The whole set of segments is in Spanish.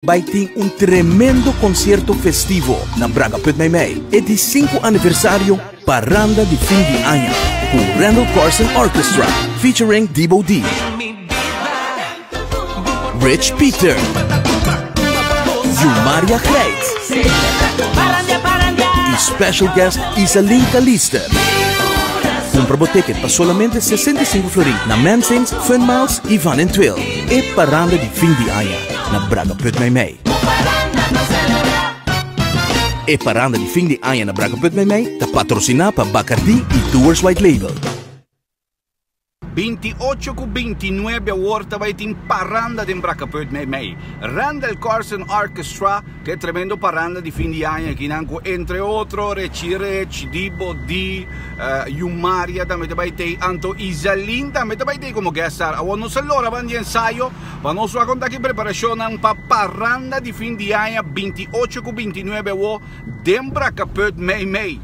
vai ter um tremendo concerto festivo na Braga Put May. É de 5 aniversário Parranda de fim de ano com Randall Carson Orchestra featuring Debo D, Rich Peter, Yumaria Creit e special guest Isaline Callister. Compra o ticket para solamente 65 florins na Mansins, Funmouse e Van Twill. É Parranda de fim de ano na Braga Put May. E Parranda de fim de ano na Braga Put May está patrocinada por Bacardi e Tours White Label. 28 con 29 Huerta vai in parranda di Bracaput May. Randall Carson Orchestra, che è tremendo parranda di fin di anno, che entre otro Rich, Debo D, Yumaria, da mete vai te, Anto Isaline, da mete vai te come guest star. A uno se allora van di ensaio, vanno su a contare che preparazione un parranda di fin di anno, 28 con 29 Huerta di Bracaput May.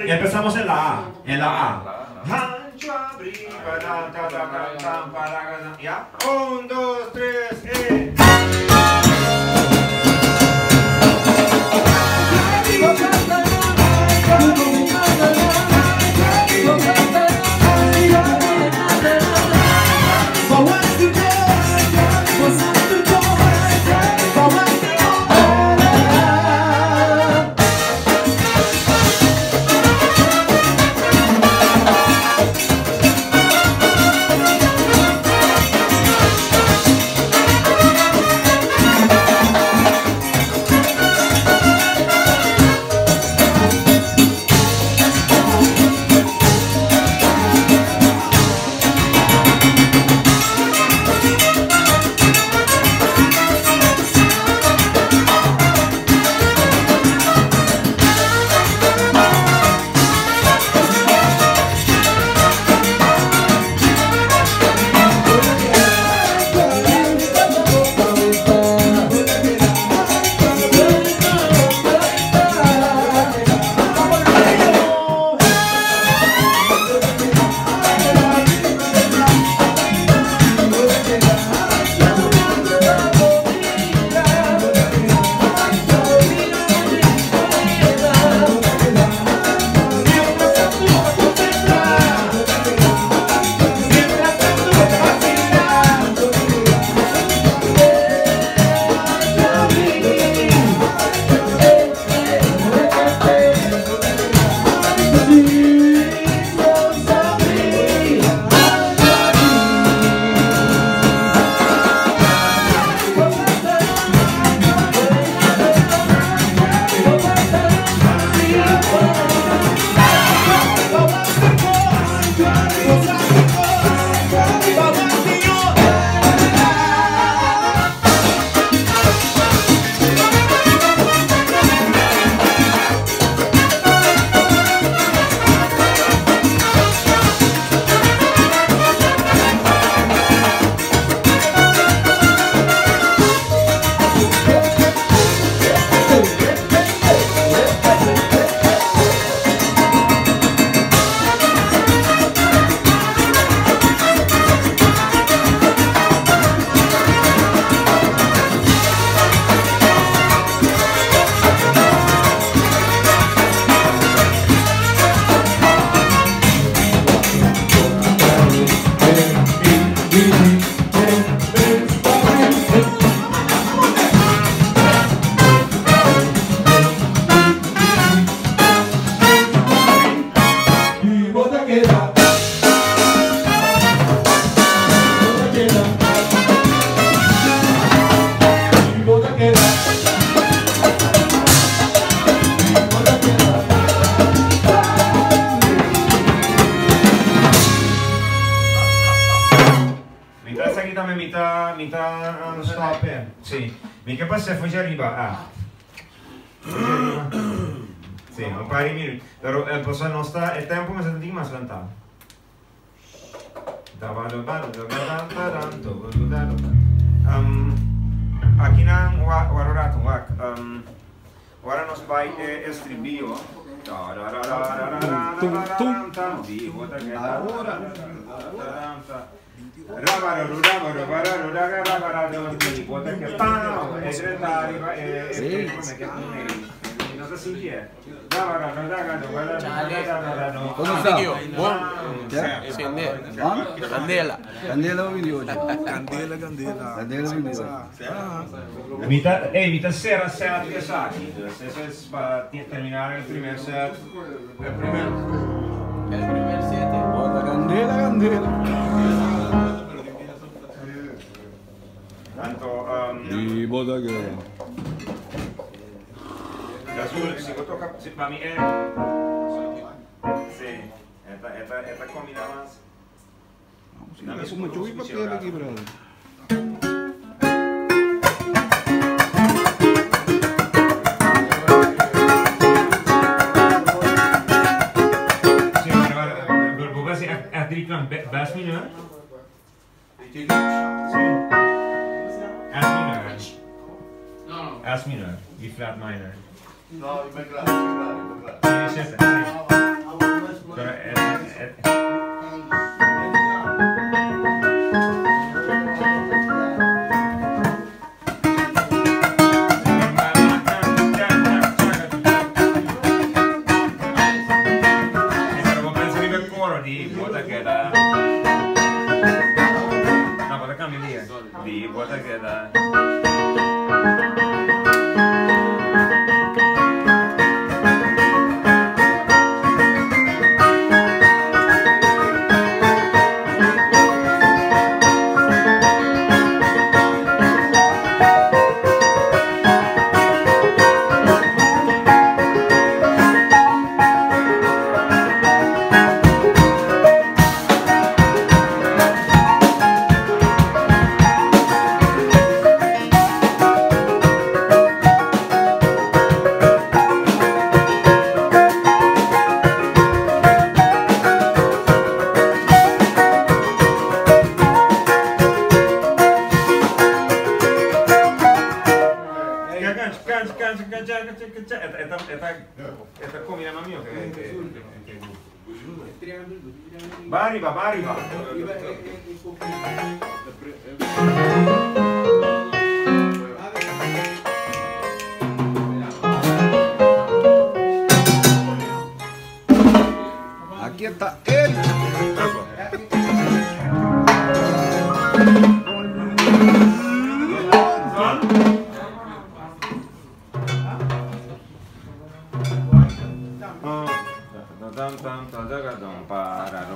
Empezamos en la A. ¿Ya? 1, 2, 3, aqui também me tá stop. Sim. Mi che passa foi arriba. Sì, un paio di minuti. Però posso non sta il tempo mi senti ma slantato. Aqui nang warorato wak. Ora nos vai estribillo. Come sta? Buono? Candela. Candela video oggi. Candela. Candela video. Vita sera set che sacchi. Se per terminare il primo set. Il primo set. Buona candela. Tanto di boda che da sul si toca para mí sí, esta comida más. Dame como chuy para que aquí, brother. Bass minor? Sí. As minor, E flat minor. No, me claro. Sí, sí, pero esta comida más mío que va arriba. Aquí está él.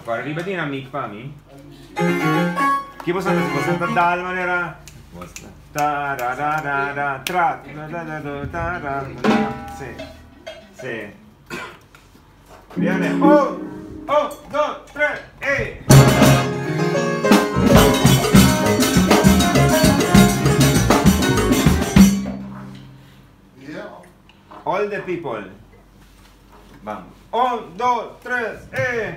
Para ripetere amic pami? Chi può sentire dalla maniera? Sì. Viene. 1, 2, 3 e all the people. Vamos. 1, 2, 3 e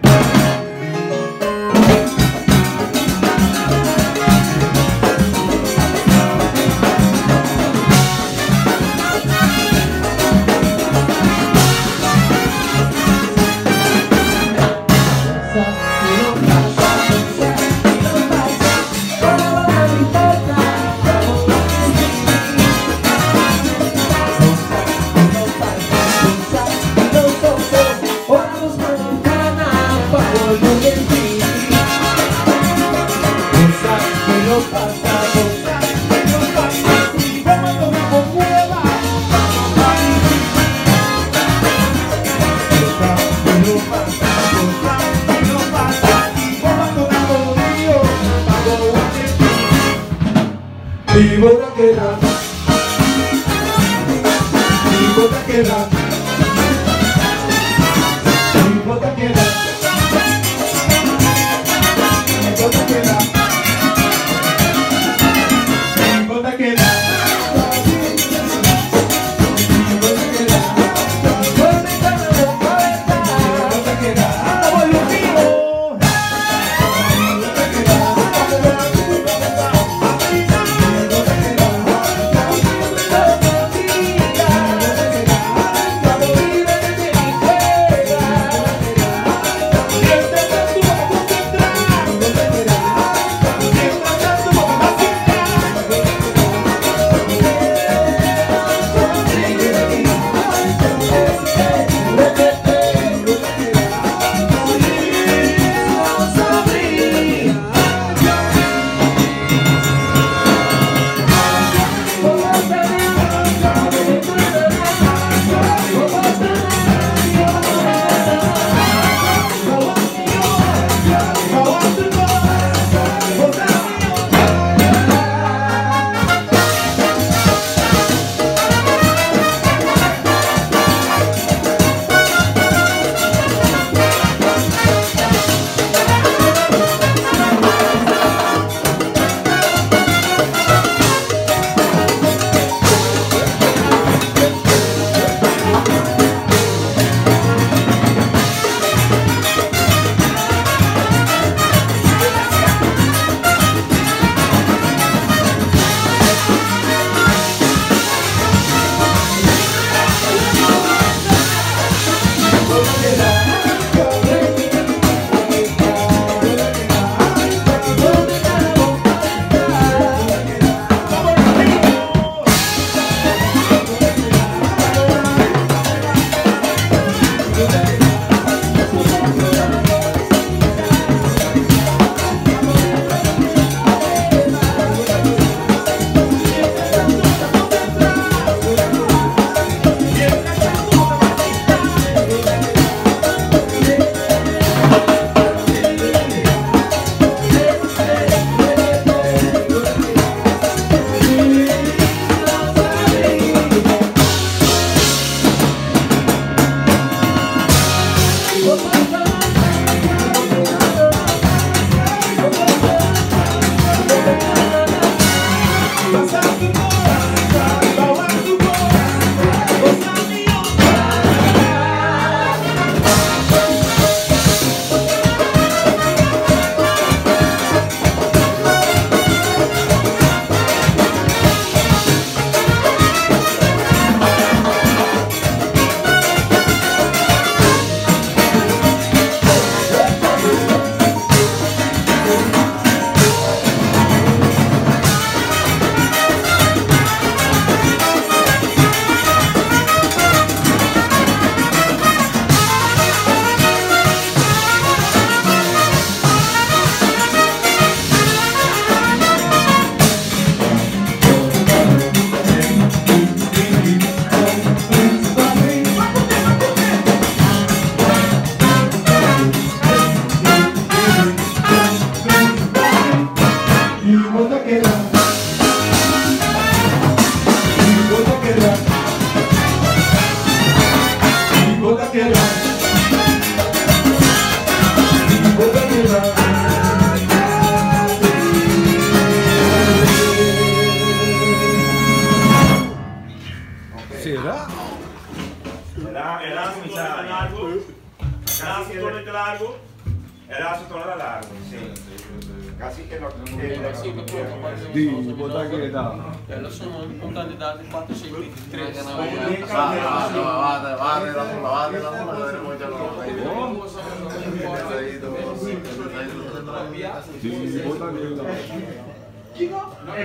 Elas sono un candidato 423.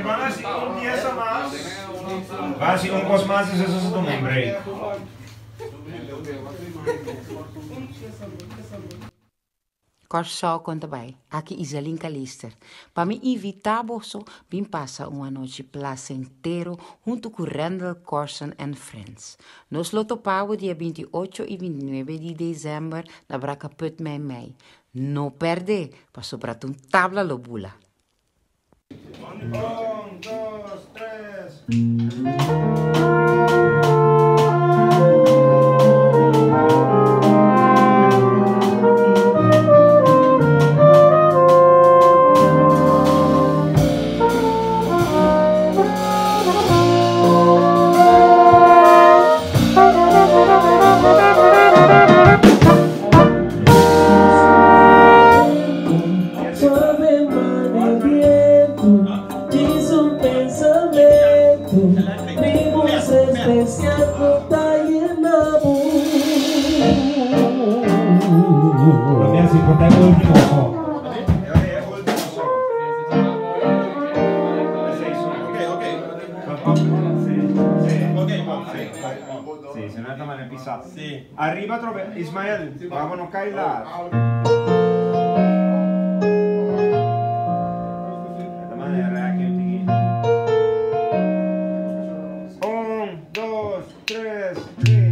Van a ser un 10 más. Va a ser un poco más y eso es un break. Corsol conta bai, aqui Isalim Calister. Para me evitar bolso, vim passar uma noite placentero junto com Randall Corson and Friends. Nos lo topamos dia 28 e 29 de dezembro na Braca Put Mei. Não perde, passou para um tabla lobula. 1, 2, 3. Sì, se non è male pissato. Sì. Arriva Ismael, vamos a caer. La manera che ti 1, 2, 3, 4.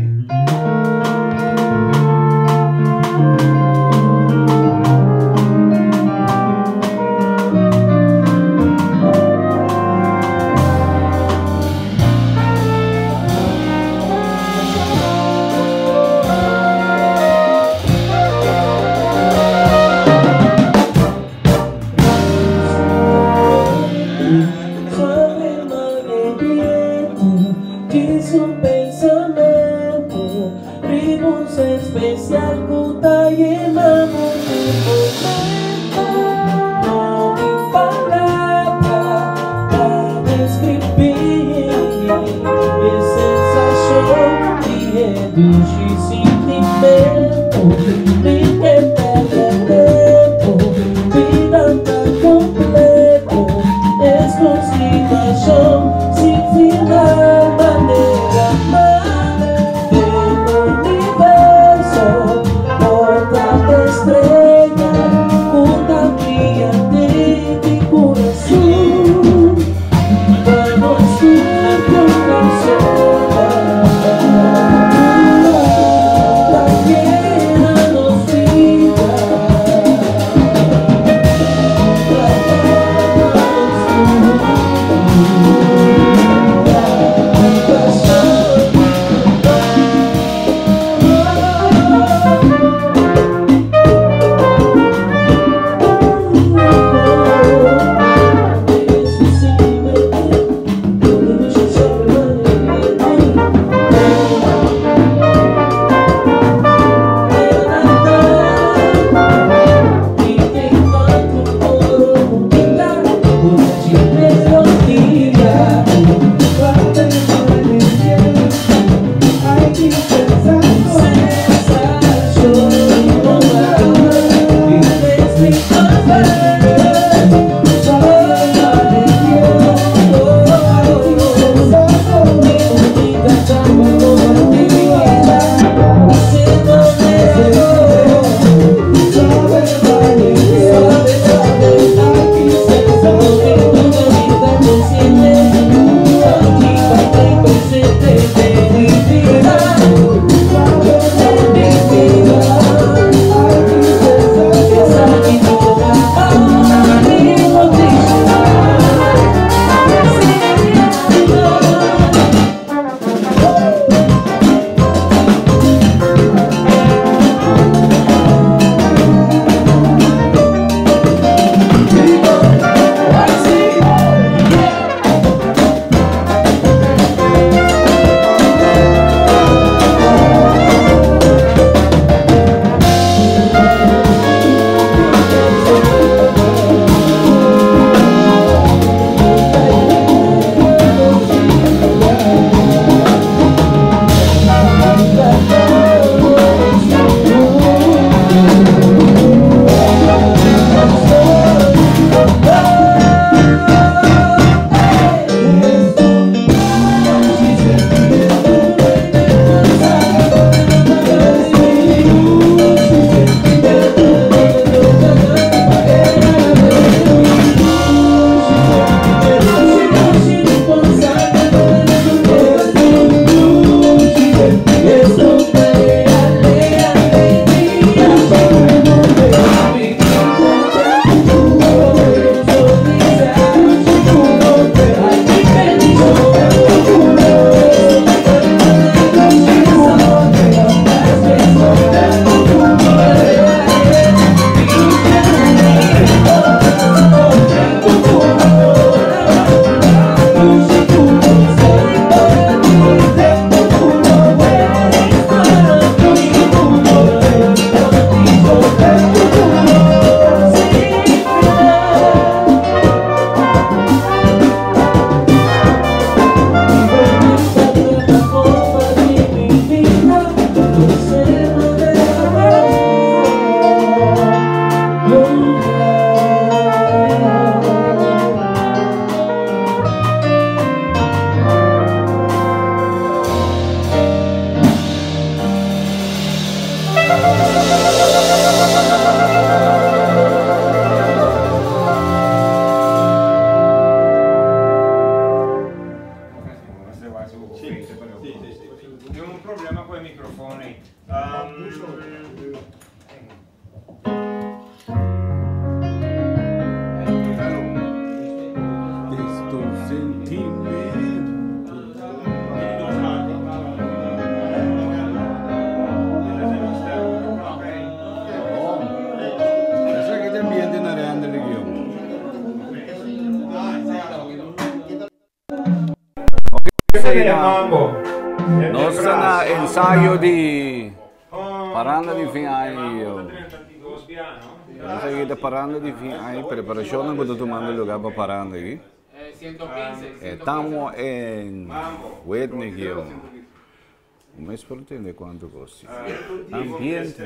mambo. Nostra ensaio di paranda di fine anno. Questa è la paranda di fine anno, preparazione quando tu mandi il lugar per paranda qui. 115. Estamos en Whitney Hill. Un mes por entender quanto costa. Ambiente.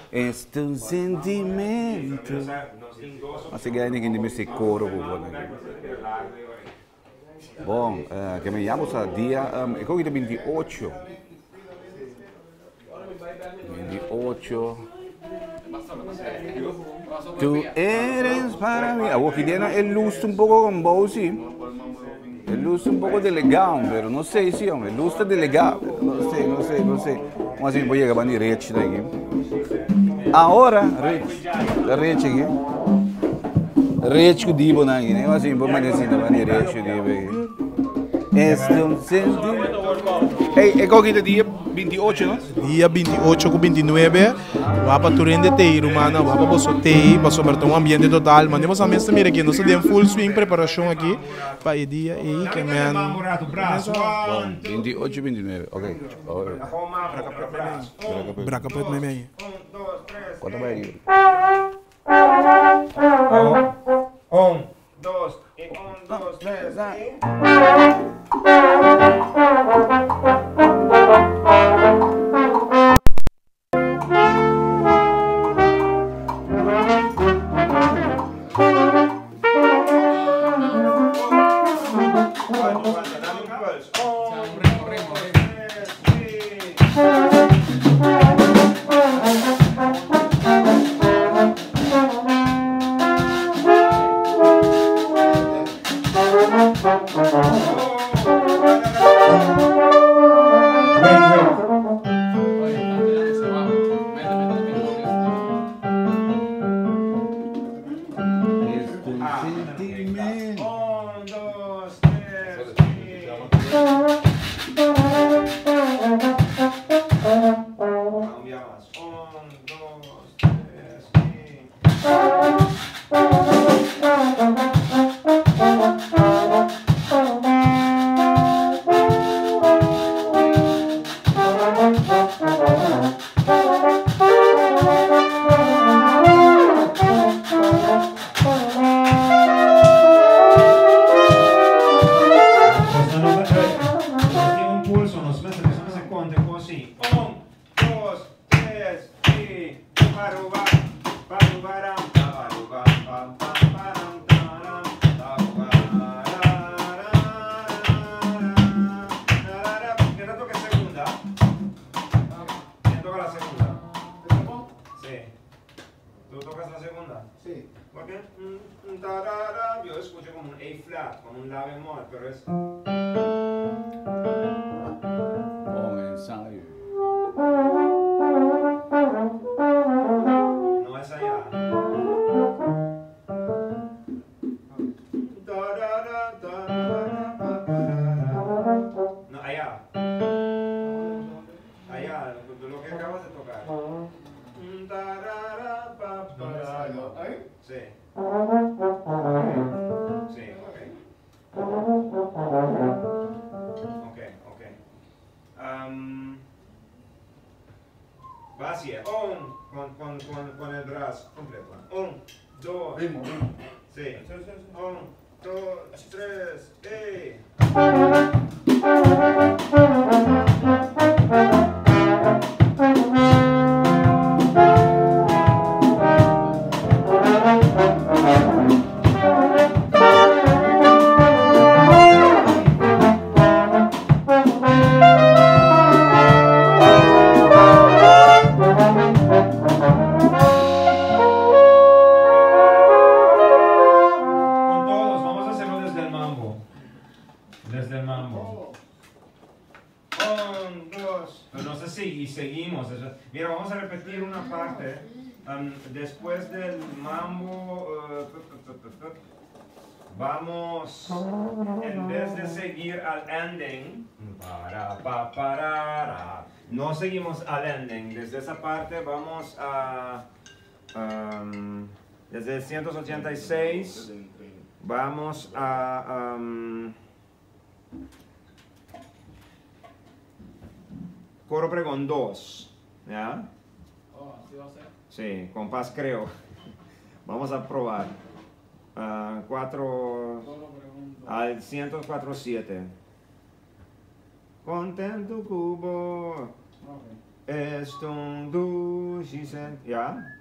Este un sentimento. Ma se gani che mi si coro Bom, caminhamos a dia, creo que 28. 28. Tú eres para mí. Aquí tiene el luz un poco con Bowsy. El luz un poco delegado, pero no sé si el luz está delegado. No sé. Vamos a ver, voy a acabar de Rich aquí. Ahora, Rich aquí. Rich que dibo na aqui, né? Vamos assim, vamos assim, vamos de Rich que dibo aqui. Estou sentindo. Hey, qual que é o dia 28, não? Dia 28 com 29, vai para Turim de Teiro, mano, vai para Bossotei, para sobretudo um ambiente total, mas nós também estamos aqui, nós temos full swing preparação aqui, para o dia e que man. 28 e 29, ok. Braca para o meio. Quanto vai ir? 1, 2, 3, Yo escucho como un A flat, como un La bemol, pero es. Bom ensaio. No es allá. No, allá. Allá, lo que acabas de tocar. ¿Ahí? Sí. Sí, ok. Ok. Va así, con el brazo completo. 1, 2. Ritmo. Sí. 1, 2, 3, Desde el mambo. 1, 2. Pero no sé si seguimos. Mira, vamos a repetir una parte. Después del mambo, vamos, en vez de seguir al ending, no seguimos al ending. Desde esa parte vamos a, desde el 186, vamos a coro pregón 2. ¿Ya? Oh, así va a ser. Sí, compás creo. Vamos a probar. 4 al 104.7. Contento cubo. Es un ¿ya?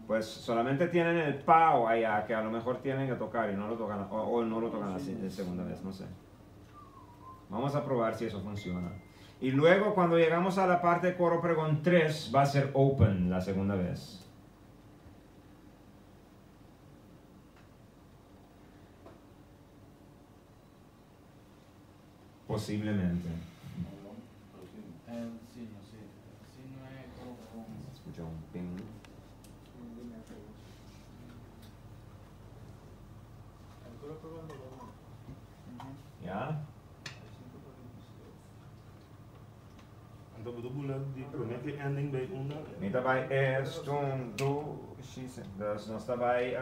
Pues solamente tienen el pao allá, que a lo mejor tienen que tocar y no lo tocan, o no lo tocan así de segunda vez, no sé. Vamos a probar si eso funciona. Y luego cuando llegamos a la parte de coro pregón 3, va a ser open la segunda vez. Posiblemente. Sí, no sé. Así no es como... Escucha un ping. ¿Ya? Untuk betul-betul di connected ending bij onder. Niet daarbij eerst doen, doe, dus no está bij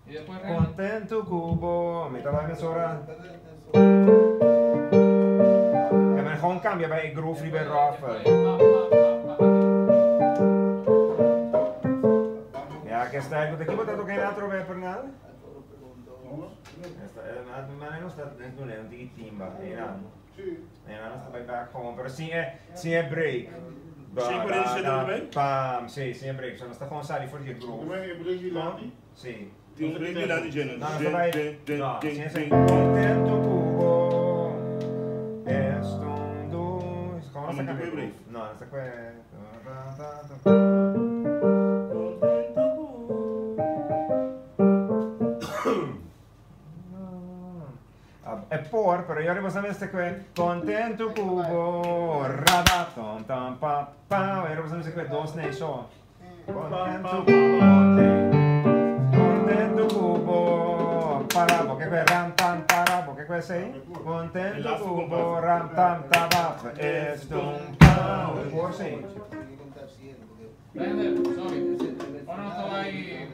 Y después contento cubo, niet daarbij met zora. Que me gewoon cambia bij groove bij Rafa. Ja, que está, ¿te equipo te toca en otro bij Pernal? Maar no está dentro de un timba, ja. Ja, no está bij back home, pero sí es break. Sim, por ele chega também? Pam, sim, sim é break, só não está com sair fora de groove. Como é que é break lá? Sim. Tem um break lá de gênero. Não, não vai. Não, sim, sim. Contento cubo. Estou dos. Como essa cambia groove? Não, essa aqui é. É por, pero yo ahora vamos a ver este que contento cubo, rabaton, tam pa pa, ahora vamos a ver este que dos ne so. Contento cubo, para, porque que ram tam para, porque que sei. Contento cubo, ram tam taba, esto un pao, por sei. sorry. Ahora no estaba ahí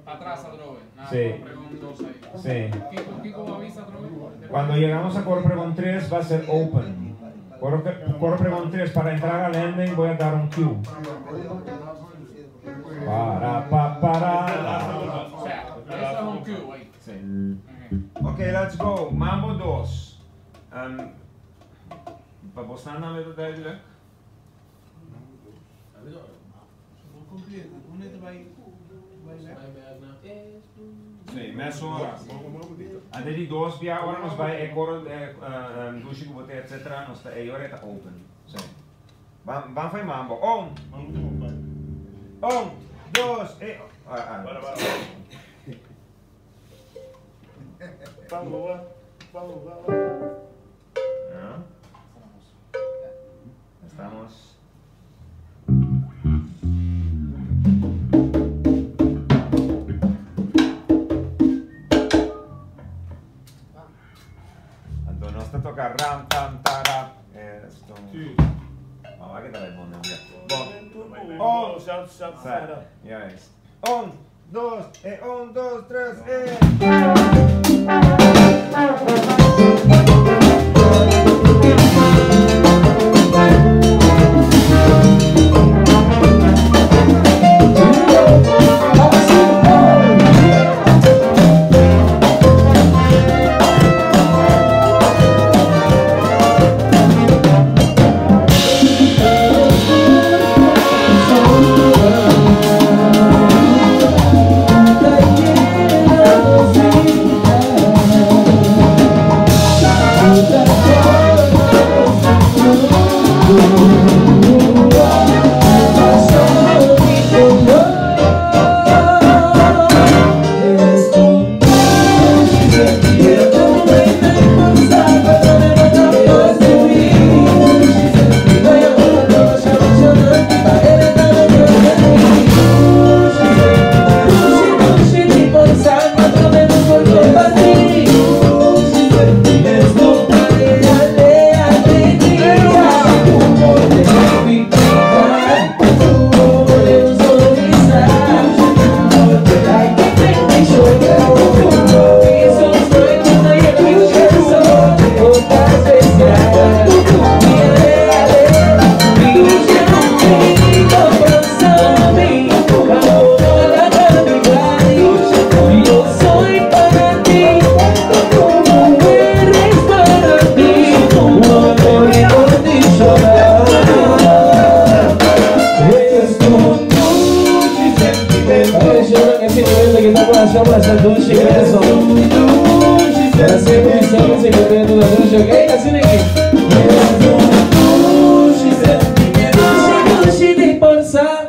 atrás a droga. Nada, Sí. pregón 2 ahí. Sí. Kiko avisa droga. Cuando llegamos a coro pregón 3 va a ser open. Coro pregón 3, para entrar al ending voy a dar un cue. Para, para. O sea, eso es un cue ahí. Sí. Ok, let's go. Mambo 2. Vamos a naar met duidelijk. Sí, más hora. Antes de 2 via ahora nos va a coro douche cubote etcétera, nos está ahora está open. Sí. Van fai mambo. 1, 2, Estamos. Entonces nos te toca ram, tam, tara. Esto. Vamos a que te la ponen ya. Oh, shout. Juist. 1, 2, 1, 2, 3, kita puasa dulce corazón. Para sempre estamos encontrando la dulce, ok? Assim aqui. Dulce de porça.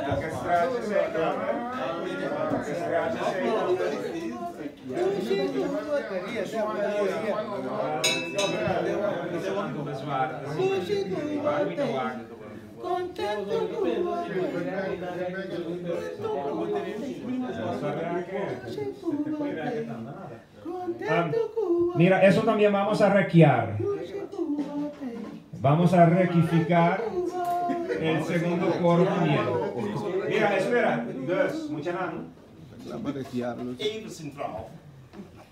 Mira, eso también vamos a requiar. Vamos a rectificar el segundo coro también. Mira, espera. Dus, moet je aan. Even centraal.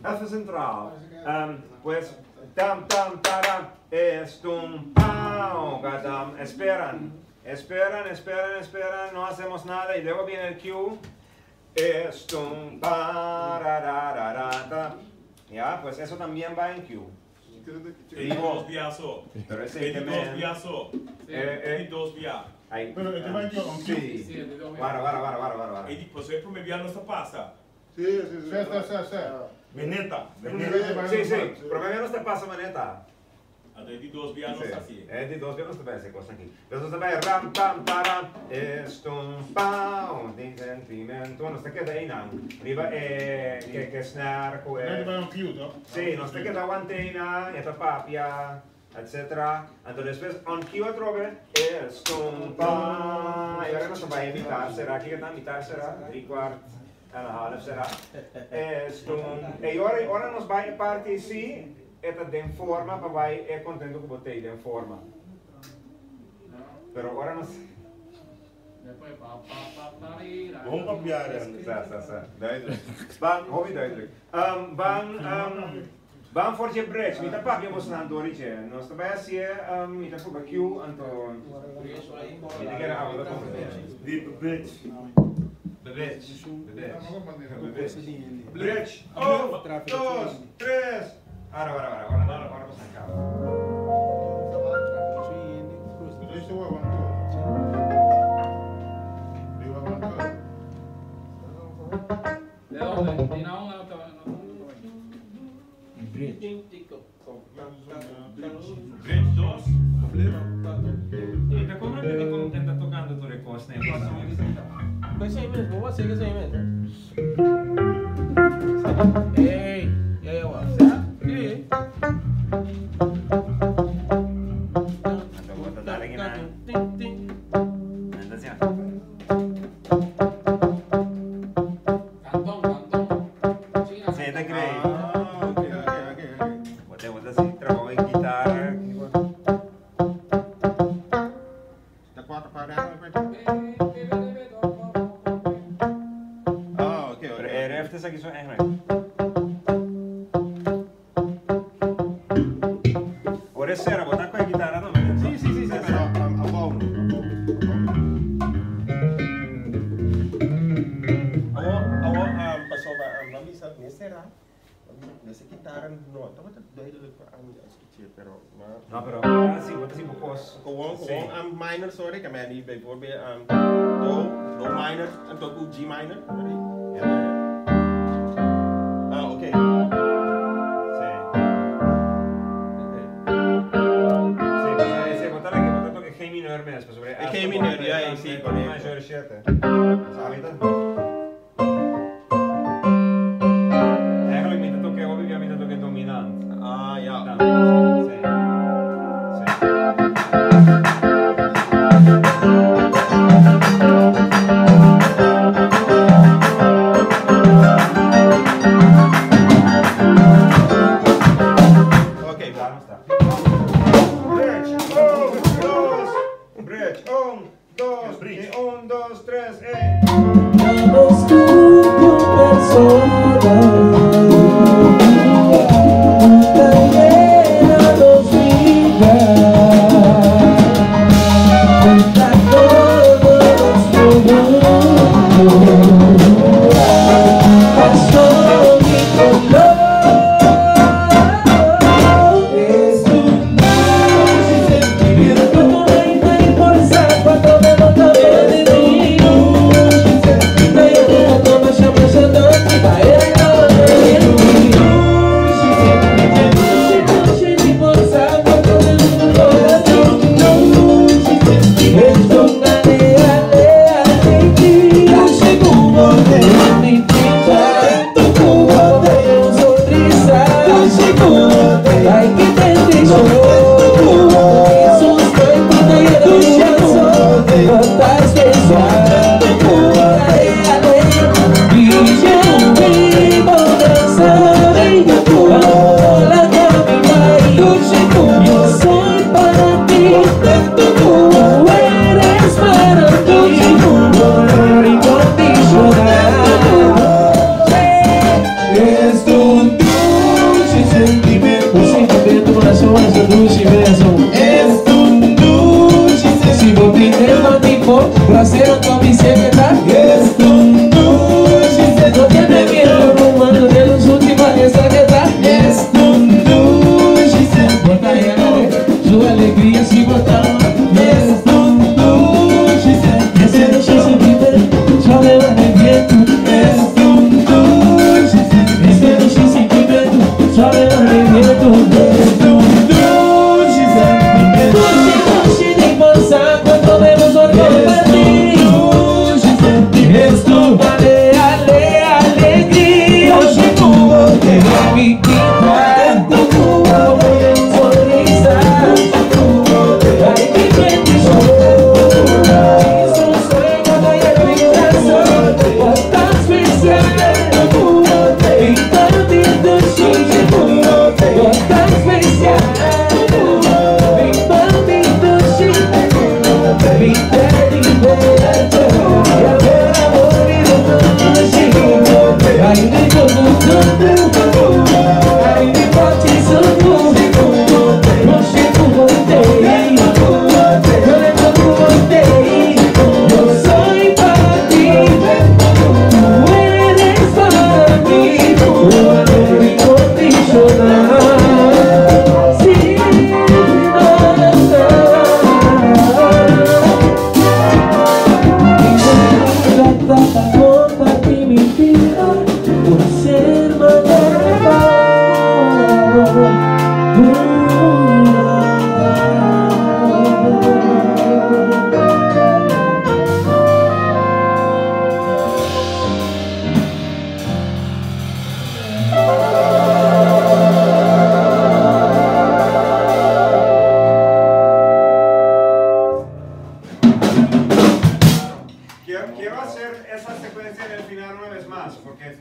Even centraal. Pues, tam, tam, taram, estum, pao, gadam. Esperan, no hacemos nada y luego viene el cue. Estum, pararararata. Ya, pues eso también va en cue. Dos biazo. Pero ese también. Biazo. Dos biazo. Ahí. Pero este va en cue. Sí. Guarda. E depois você pro me via nossa passa. Sí. Veneta. Sí. Promedio no te pasa, maneta. Até de dos bianos assim. É de dos bianos também, essa coisa aqui. Então você vai ram, pam, param, estum, pam, tem sentimento. Não se queda aí, não. Riba que snare, sí, no se queda guanteina, esta papia, etc. Entonces después, on cue otra vez, estum, pam. Y ahora no se va a imitar, será aquí que está imitar, será 3/4. En een half será. E agora nos vai parte assim, esta den forma para vai é contento que botei den forma. Pero agora nos. Vamos papiar. Duidelijk. Bang, hobby duidelijk. Bang voor je bridge. Met een papje was een doortje. Nos te bij zie met een fuga cue en toen. Met een keer aan de kant. Deep bridge. Bridge. 1, 2, 3. Ahora vamos acá. ¿De dónde? ¿Tiene una otra? Bridge 2. Da come está tocando tu recosta, né? Mas isso aí mesmo, vou seguir isso aí mesmo. Ei, e aí, ó, certo? E aí? No, pero sí, wat is die bepos? Gewoon minor, sorry, kan mij niet bijvoorbeeld do minor en tot G minor. Oké. Sí, botar que G minor mesmo, sobre G minor, ja, sí, con mayor 7. Eigenlijk met het ook obviamente toque dominant. Ja. Bridge, 1, 2, 3, 1, 2, 3,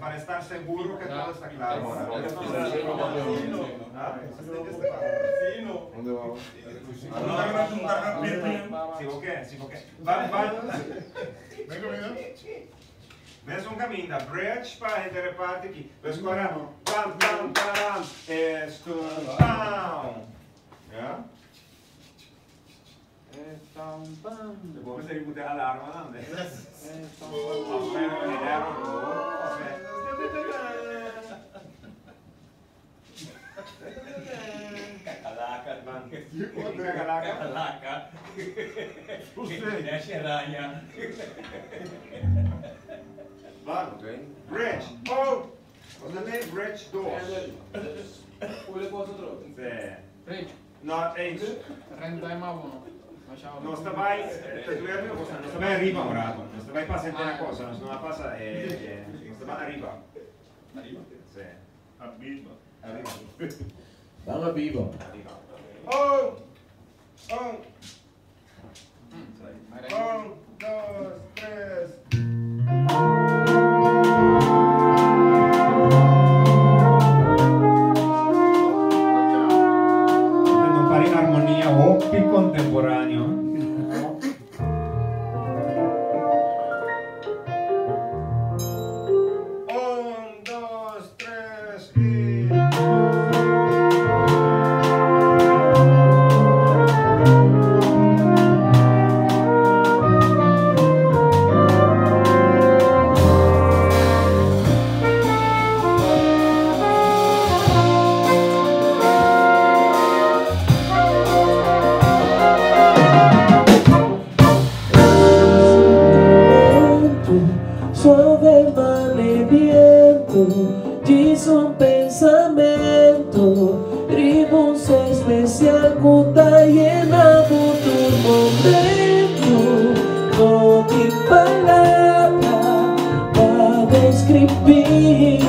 para estar seguro que todo está claro. ¿Dónde vamos? Sigo qué? Mas un caminho da bridge para a gente reparte aqui. Mas agora, pam, pam, pam, pam. Ja? Depois você tem que a alarma, não é? Cacalaca, mano. Cacalaca. Cacalaca. Deixa aranha. Bridge. Oh! What's the name? Bridge doors. Quelle cose trovo. Bridge. No, H. Renda e mavo. Non sta mai, non sta mai arriva un rato, non sta mai passa una cosa, non sta mai passa, non sta mai arriva. Arriva? Sì. Arriva. Vamos vivo. Oh! Oh! 1, 2, 3. Non pare in armonia hoppi contemporaneo. 1, 2, 3 Suave viento, diz pensamento, ritmos especial que tá llenando tu momento. No tem palavra para descrever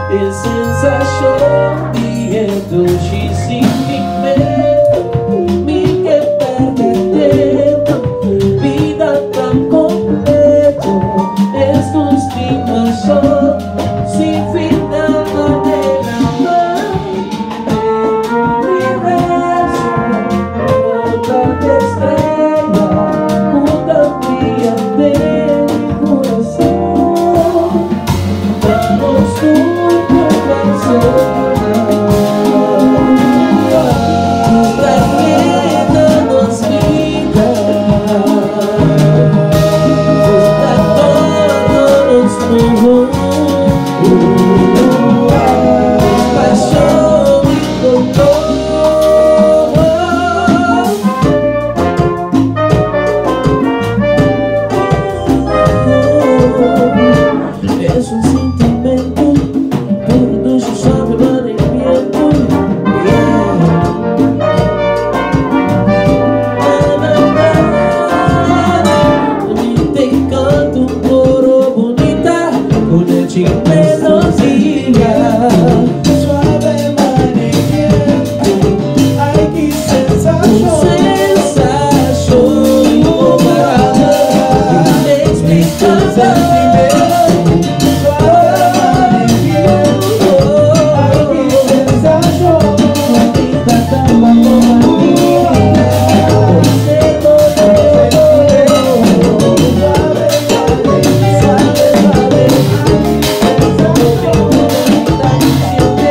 a sensação viendo de sentimento, me que perde tempo, vida tão completo. Es tu estimación sin final de la el universo, otra estrella, puta mía de mi corazón. Danos tu corazón, nuestra vida nos vida. Paixão e doutor. Es un sentimento por noche suave manejamiento. Te canto un coro bonita, una chica melodía, suave manejamiento. Ay, qué sensación, sensación incomparable, inexplicable. Siente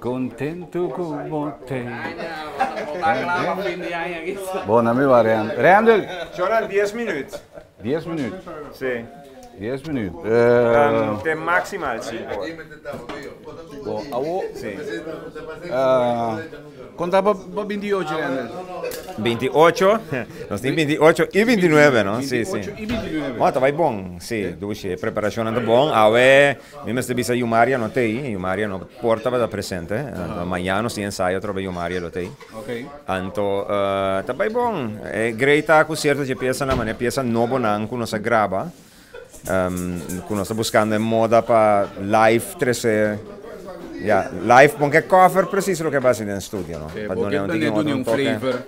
Contento como te. Bom, nami va Randall. C'era 10 minuti. 10 minuti. Sì. 10 minuti. Te maximal 5. Bom, awo. Sì. Conta para 28, Randall. 28? Nós temos 28 e 29, não? 28 sim. e 29. Ó, tá vai bom, sim. Duas preparação anda bom. Awe, mesmo se bisa Yumaria não tem, Yumaria não porta da presente. Amanhã nós tem ensaio outra Yumaria lo tem. Ok. Anto, tá vai bom. É greita com certa de peça na maneira peça novo não com nossa grava. Que nós buscando moda para live 3 live, porque cover preciso lo che passa in studio, no? Perché non è un flavor.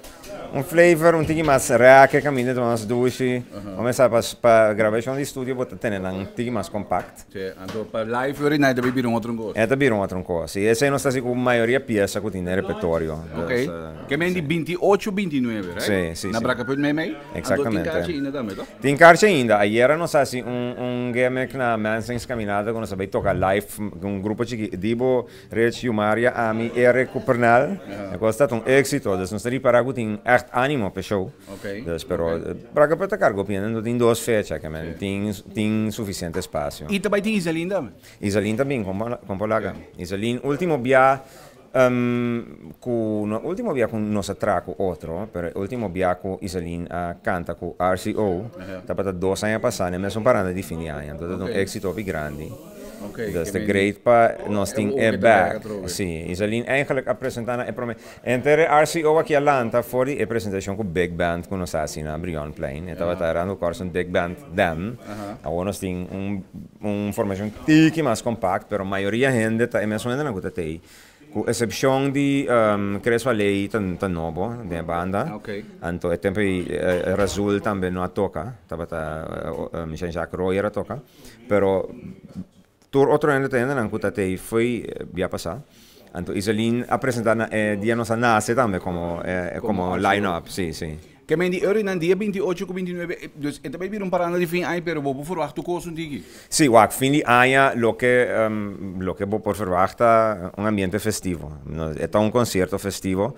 Un flavor, un tigre mais reache, cammino, mas duci. Come sa, per gravazione di studio, potete tenere un tigre mais compact. Cioè, per live, ora non devi un altro cosa. Devi un altro cosa, sì. E se non stai con maioria pieza, con il repertorio. Ok. Che mendi 28-29, Sì, sì. Na braca per me? Esattamente. Ti Ti incarce ainda. Ieri non sa, un game che na Mansa scamminata, quando sapevi toccare live, un gruppo di Dibo, Rech, Yumaria, Ami, Eric, Cupernal. E questo è stato un esito, adesso non stai riparando in animo per show. Ok. Però, braga per cargo pieno in due fece che tin sufficiente spazio. E também tem Isalinda? Isalinda bem com polaga. Isalin ultimo via con nostra traco outro, per ultimo via con Isalin canta con RCO. Tapata 2 anni passati, ma sono parlando di fine anno, dato un esito più grandi. Okay, dat is de great pa, nós tem é back. Sim, Isalin eigenlijk apresentando é prome. Entre RCO aqui Atlanta for die apresentação com big band com nós assim na Brion Plain. E tava tarando com um big band them. Agora nós tem formação tiki mais compact, pero a maioria gente tá mesmo ainda na gota tei. Com exceção de Crespo Lei tan novo de banda. Ok. Então é tempo Razul também não toca. Tava Jean-Jacques Roy era toca. Pero tur outro ano tem não cutate foi via passar. Então Iselin apresentar dia nossa nasce também como line-up, sim. Que men die euro in dia 28 com 29, dus het bij weer een paranda die fin ai pero bobo verwacht tu koos digi. Sì, guarda, fin lì hai lo che può verwachten un ambiente festivo. È un concerto festivo.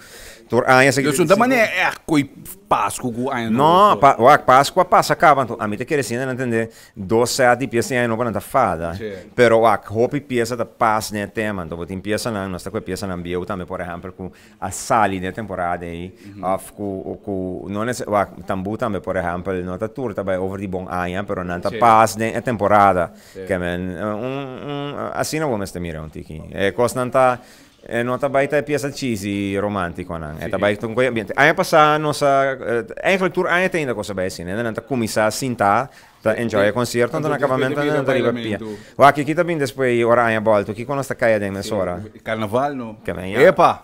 Dus dat manier echt coi Pasco cu ai. No, Pasqua passa acaba. A me te queres entender 2 7 piezas aí não para fada. Pero hopi pieza da pass ne tema, então tem pieza não, nós tá com pieza na bio também, por exemplo, com a sali de temporada aí, of com non è tambu também, por exemplo, não tá tour também over di bom aia, pero não tá pass ne temporada. Que men assim não vamos te mirar um tiki. É costa não tá não tá baita pieza cheesy romântico não. É tá baita com ambiente. Aí passar nossa eigenlijk tour aí tem ainda coisa bem assim, né? Não tá começar sinta tá enjoy o concerto, então acabamento não tá riba pia. Wa aqui também depois ora aí volta, aqui quando está caia de mesora. Carnaval no. Epa.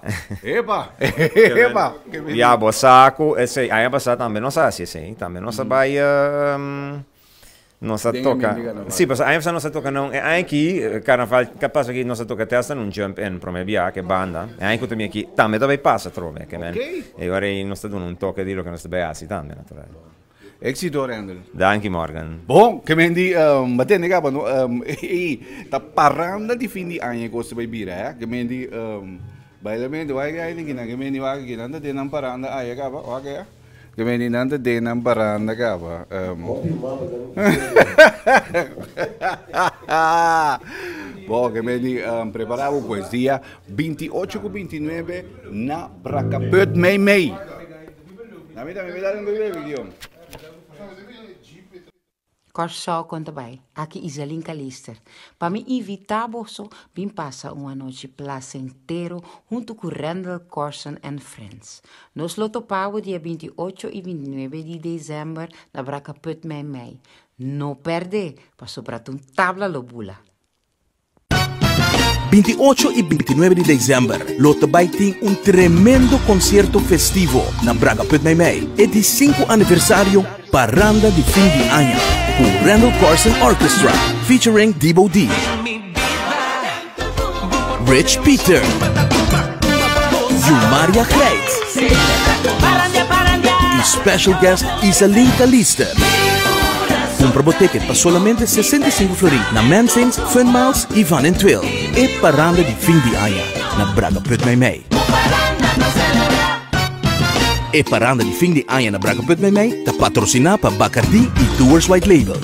Ya saco, esse aí passar também não sabe assim, também não sabe não se toca. Sì, però non si tocca non. Anche carnaval, capace che non si tocca testa non jump in promebia che banda. E anche tu mi chi tamme dove passa trove che men. E ora non sta non tocca dire che non sta beasi tamme naturale. Exito Randall. Danke Morgan. Bom, che mendi batende capa no ta paranda di fin di anni costa bei bira, che mendi bailamento vai che mendi va che nanda de nan paranda ai capa, okay. Que meninanda de nan paranda capa. Bom, que mendi preparava poesia 28 com 29 na Bracaput Mei. Na me dá um bebê vídeo. Corsol conta bem, aqui Iselin Calister. Para me evitar bolso, vim passar uma noite plaza inteiro junto com Randall Corson and Friends. Nos lo topamos dia 28 e 29 de dezembro na Bracaput Mei. Não perde, para sobrar um tabla lobula. 28 e 29 de dezembro, Lotabai tem tremendo concerto festivo na Bracaput Mei. É de 5 aniversário Paranda de fim de ano, com Randall Corson Orchestra, featuring Debo D, Rich Peter, Yumaria Kreitz e special guest Iselin Calister. Compra o ticket para solamente 65 florins na Mansins, Funmiles e Van & Twill. E paranda de fim de ano na Bracaput Mei. E paranda de fim de ano na Bracaput Mei está patrocinada por Bacardi e Tours White Label.